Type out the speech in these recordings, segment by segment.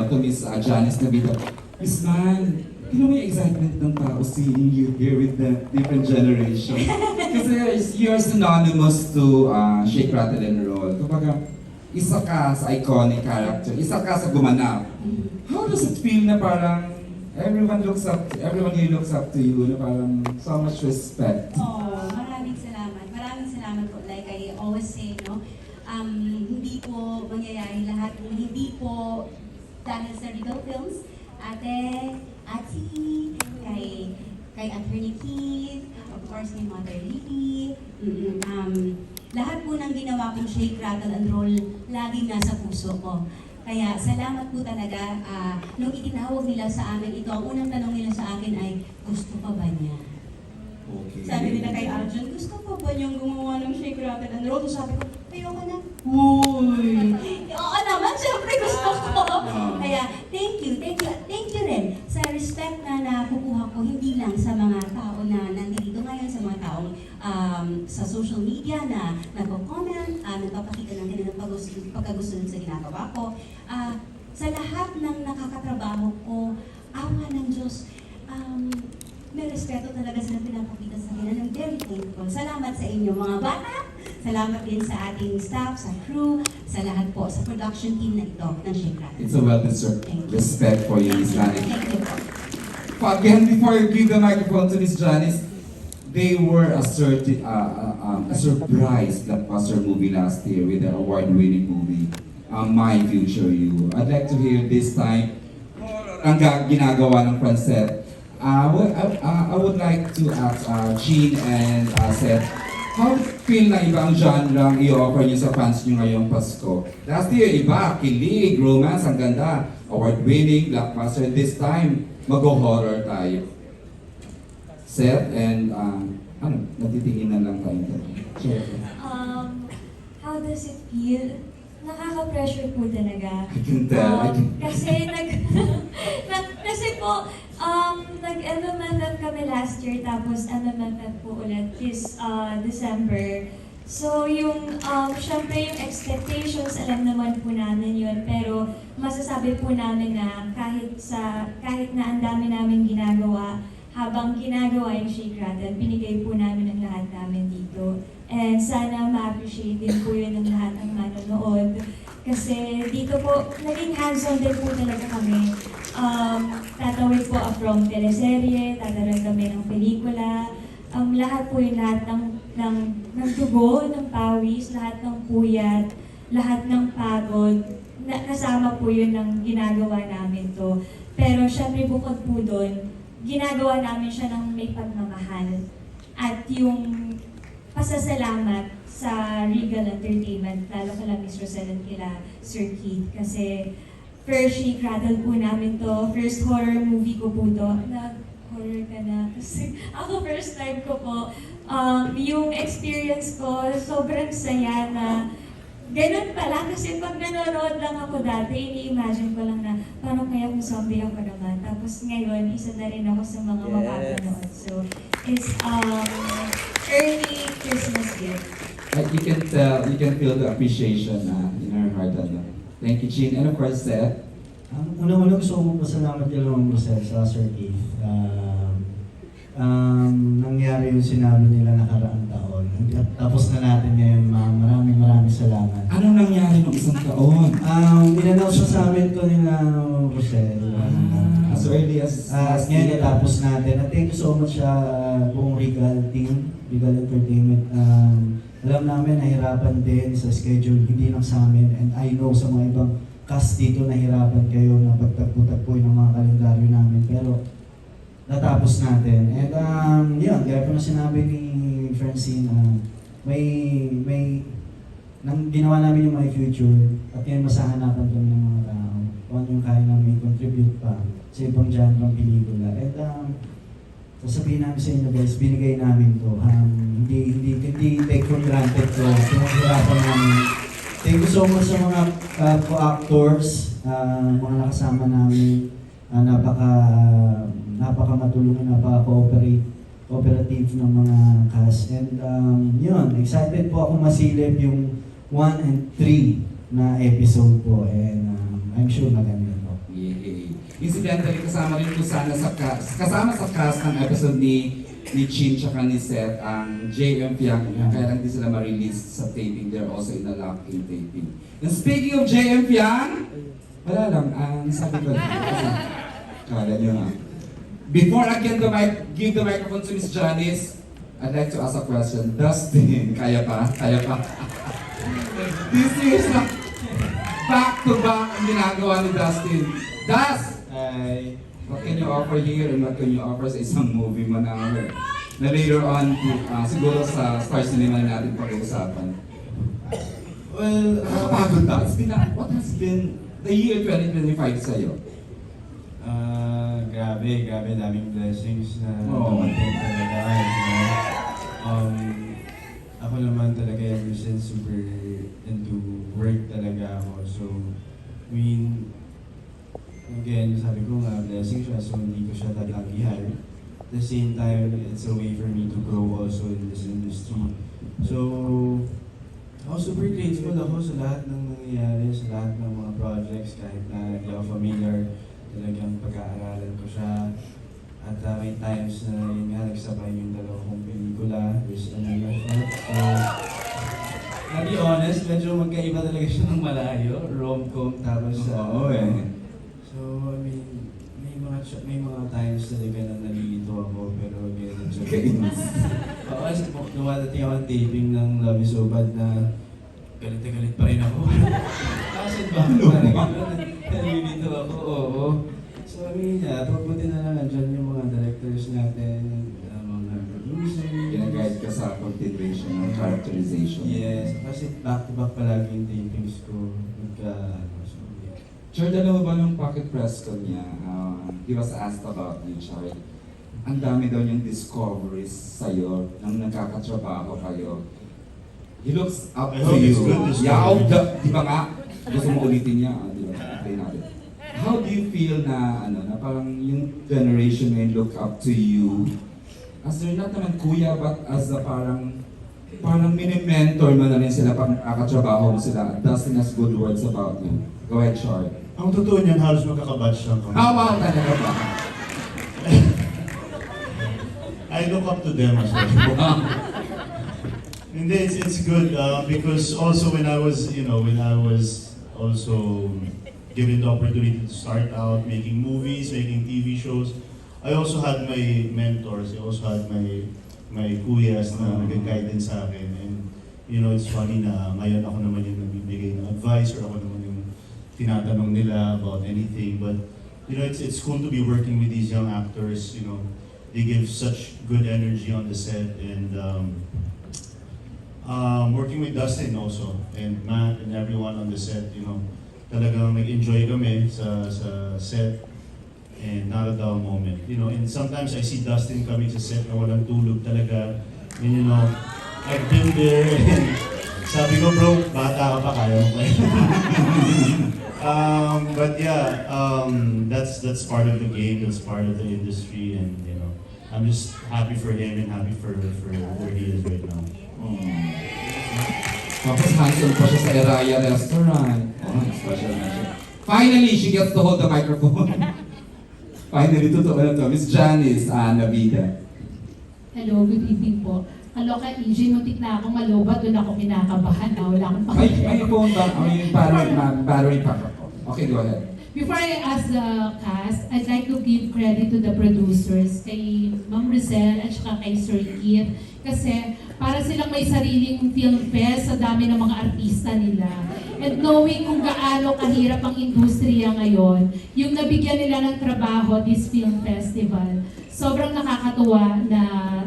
to Miss Janice Navito. Miss Man, you know may excitement ng tao seeing you here with the different generations. Kasi you're synonymous to Shake, Rattle, and Roll. Kumbaga, isa ka sa iconic character, isa ka sa gumanap. How does it feel na parang everyone here looks up to you, na parang so much respect? Oh, maraming salamat. Maraming salamat po. Like I always say, no, hindi po mangyayari lahat kung hindi po dahil sa Regal Films, Ate, kay Attorney Keith, of course, kay Mother Lily. Lahat po ng ginawa kong Shake, Rattle, and Roll, laging nasa puso ko. Kaya salamat po talaga. Nung itinawag nila sa amin ito, ang unang tanong nila sa akin ay, gusto pa ba niya? Okay. Sabi nila kay Arjun, gusto pa ba niyang gumawa ng Shake, Rattle, and Roll? So sabi ko, ayoko na. Uy! Oo naman, syempre gusto ko. Kaya, thank you rin sa respect na nakukuha ko, hindi lang sa mga tao na nandito ngayon, sa mga taong sa social media na nagko-comment, nagpapakita ng kanilang pagkagusto sa ginagawa ko. Sa lahat ng nakakatrabaho ko, awa ng Diyos, may respeto talaga sila pinapakita sa akin. I'm very thankful. Salamat sa inyo mga bata. Salamat din sa ating staff, sa crew, sa lahat po, sa production team na ito ng Shake, Rattle. It's a well-deserved respect for you, Miss Janice. Thank you po. Again, before I give the microphone to Miss Janice, they were a surprise blockbuster movie last year with the award-winning movie, My Future You. I'd like to hear this time ang ginagawa ng Francet. I would like to ask Jean and Seth, how feel na iba ang genre ang i-offer niyo sa fans niyo ngayong Pasko? Last year, iba, kilig, romance, ang ganda, award-winning, blockbuster. This time, mag-horror tayo. Seth and, nagtitingin na lang tayo. How does it feel? Nakaka-pressure po talaga. I can tell. Kasi po, nag-MMFF kami last year, tapos MMFF po ulit this December. So syempre yung expectations, alam naman po namin yun, pero masasabi po namin na kahit na ang dami namin ginagawa, habang ginagawa yung Shake, Rattle, binigay po namin ang lahat namin dito. And sana ma-appreciate din po yun ng lahat ng manonood. Kasi dito po, naging hands-on din po talaga kami. Tatawid po from teleserye, tatawid kami ng pelikula. Lahat po yung lahat ng dugo, ng pawis, lahat ng puyat, lahat ng pagod. Kasama po yun ng ginagawa namin to. Pero syempre bukod po doon, ginagawa namin siya ng may pagmamahal. At yung pasasalamat sa Regal Entertainment, lalo kala Miss Rosel at kila Sir Keith. Kasi first Shake, Rattle po namin to, first horror movie ko po to. Nag-horror ka na. Kasi ako first time ko po. Yung experience ko, sobrang saya na ganun pala. Kasi pag nanonood lang ako dati, ini-imagine ko lang na paano kaya kung zombie ako naman. Tapos ngayon, isa na rin ako sa mga mapapanood. So, it's early Christmas gift. You can feel the appreciation in our heart. Thank you, Jean. And of course, Seth. Una-una gusto kong pasalamat kay Long Rosel sa Sir Keith. Nangyari yung sinabi nila nakaraang taon. Tapos na natin ngayon, ma'am. Maraming salamat. Anong nangyari nung isang taon? In-announce sa amin to nila Rosel. As early as ngayon natapos natin. At thank you so much sa buong Regal team, Regal Entertainment. Alam namin, nahirapan din sa schedule, hindi lang sa amin. And I know sa mga ibang cast dito, nahirapan kayo na pagtagpo-tagpo ng mga kalendaryo namin. Pero natapos natin. And yun, gaya po na sinabi ni Francine, nang ginawa namin yung My Future, at yan masahanapan kami ng mga tao. Kung ano yung kaya namin contribute pa sa ibang genre pelikula. And sasabihin namin sa inyo guys, binigay namin to. Hindi take for granted to. Pinahirapan namin. Thank you so much sa mga co-actors, mga nakasama namin. Napaka-matulungan, napaka-cooperative ng mga cast. And yun, excited po ako masilip yung 1 and 3 na episode po. And I'm sure maganda po. Incidentally, kasama rin po sana kasama sa cast ng episode ni Chin tsaka ni Seth ang JM Fiang. Kaya lang di sila ma-release sa taping. They're also in a lock-in taping. And speaking of JM Fiang, wala lang, ang sabi ko lang. Kala nyo nga. Before I give the microphone to Miss Janice, I'd like to ask a question. Dustin, kaya pa? Kaya pa? This is back-to-back ang ginagawa ni Dustin. Dust! Hi. What can you offer here and what can you offer sa isang movie mo na later on, siguro sa Star Cinema na natin pag-uusapan? Well, Nakakapagod ba? What has been the year 2025 sa'yo? Grabe, daming blessings na Oo. dumating talaga. Ako naman talaga ever since super into work talaga ako. So, I mean, again, sabi ko nga, blessing siya, so hindi ko siya tatagihan. At the same time, it's a way for me to grow also in this industry. So, ako super grateful ako sa lahat ng nangyayari, sa lahat ng mga projects, kahit na hindi ako familiar, talagang pag-aaralan ko siya. At may times na yun nga, nagsabay yung dalawa kong pelikula, Wish and Love. So, to be honest, medyo magkaiba talaga siya ng malayo, rom-com tapos Oo eh. So, I mean, may mga times talaga na nalilito ako, pero again, Kainis. oo, kasi dumadating ako ng taping ng Love is So Bad na galit na galit pa rin ako. Kasi ba? Nalilito ako, oo. So, I mean, pagbuti na lang nandyan yung mga directors natin, mga producers. Ginaguide ka sa continuation ng characterization. Yes, kasi back-to-back palagi yung tapings ko. So, yeah. Chard, alam mo ba nung pocket press ko niya, he was asked about you, Chard. Ang dami daw niyang discoveries sa'yo nang nagkakatrabaho kayo. He looks up I to hope you. it's good discovery. Yeah, di ba nga? Gusto mo ulitin niya, di ba? Play natin. How do you feel na, na parang yung generation may look up to you? As they're not naman kuya, but as a parang mini-mentor mo na rin sila pag nakakatrabaho mo sila. Dustin has good words about you. Go ahead, Chard. Ang totoo niyan, halos magkakabatch lang kami. Wow, talaga ba? I look up to them as well. Hindi, it's good because also when I was also given the opportunity to start out making movies, making TV shows, I also had my mentors, I also had my kuyas na nag-guide din sa akin. And it's funny na ngayon ako naman yung nagbibigay ng advice or ako naman yung tinatanong nila about anything. But it's cool to be working with these young actors. They give such good energy on the set, and working with Dustin also and Matt and everyone on the set. Talagang nag-enjoy kami sa set and not a dull moment. And sometimes I see Dustin coming sa set na walang tulog talaga. And I've been there and sabi ko, bro, bata ka pa, kaya mo pa yun." But yeah, that's part of the game, that's part of the industry, and I'm just happy for him and happy for where he is right now. Tapos handsome pa siya sa Eraya Restaurant. Special mention. Finally, she gets to hold the microphone. Finally, totoo na to. Miss Janice Navida. Hello, good evening po. Kaloka EJ, muntik na ako maloba, doon ako kinakabahan na wala akong May phone ba? May battery pack ako. Okay, go ahead. Before I ask the cast, I'd like to give credit to the producers, kay Ma'am Rizel at saka kay Sir Keith. Kasi para silang may sariling film fest sa dami ng mga artista nila. And knowing kung gaano kahirap ang industriya ngayon, yung nabigyan nila ng trabaho this film festival, sobrang nakakatuwa na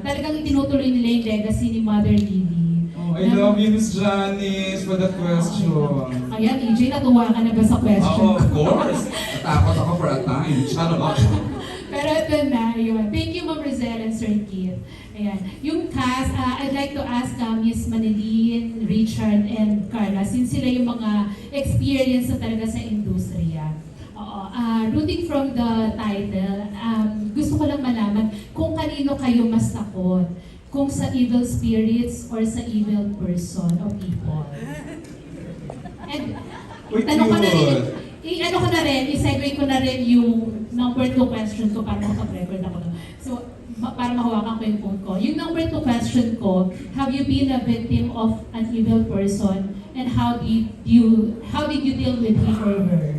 talagang itinutuloy nila yung legacy ni Mother Lily. Oh, I love you, Miss Janice, for that question. Ayan, EJ, natuwa ka na ba sa question Oh, ko? of course. Natakot ako for a time. Charot. Pero ito na, yun. Thank you, Ma'am Rizel and Sir Keith. Ayan. Yung cast, I'd like to ask Miss Manilyn, Richard, and Carla, since sila yung mga experience na talaga sa industriya. Oo. Rooting from the title, gusto ko lang malaman kung kanino kayo mas takot. Kung sa evil spirits or sa evil person o people. And Uy, tanong ko na rin, cute. i-ano ko na rin, i-segue ko na rin yung number 2 question ko para makapag-record ako. So, para mahawakan ko yung phone ko. Yung number 2 question ko, have you been a victim of an evil person and how did you deal with him or her?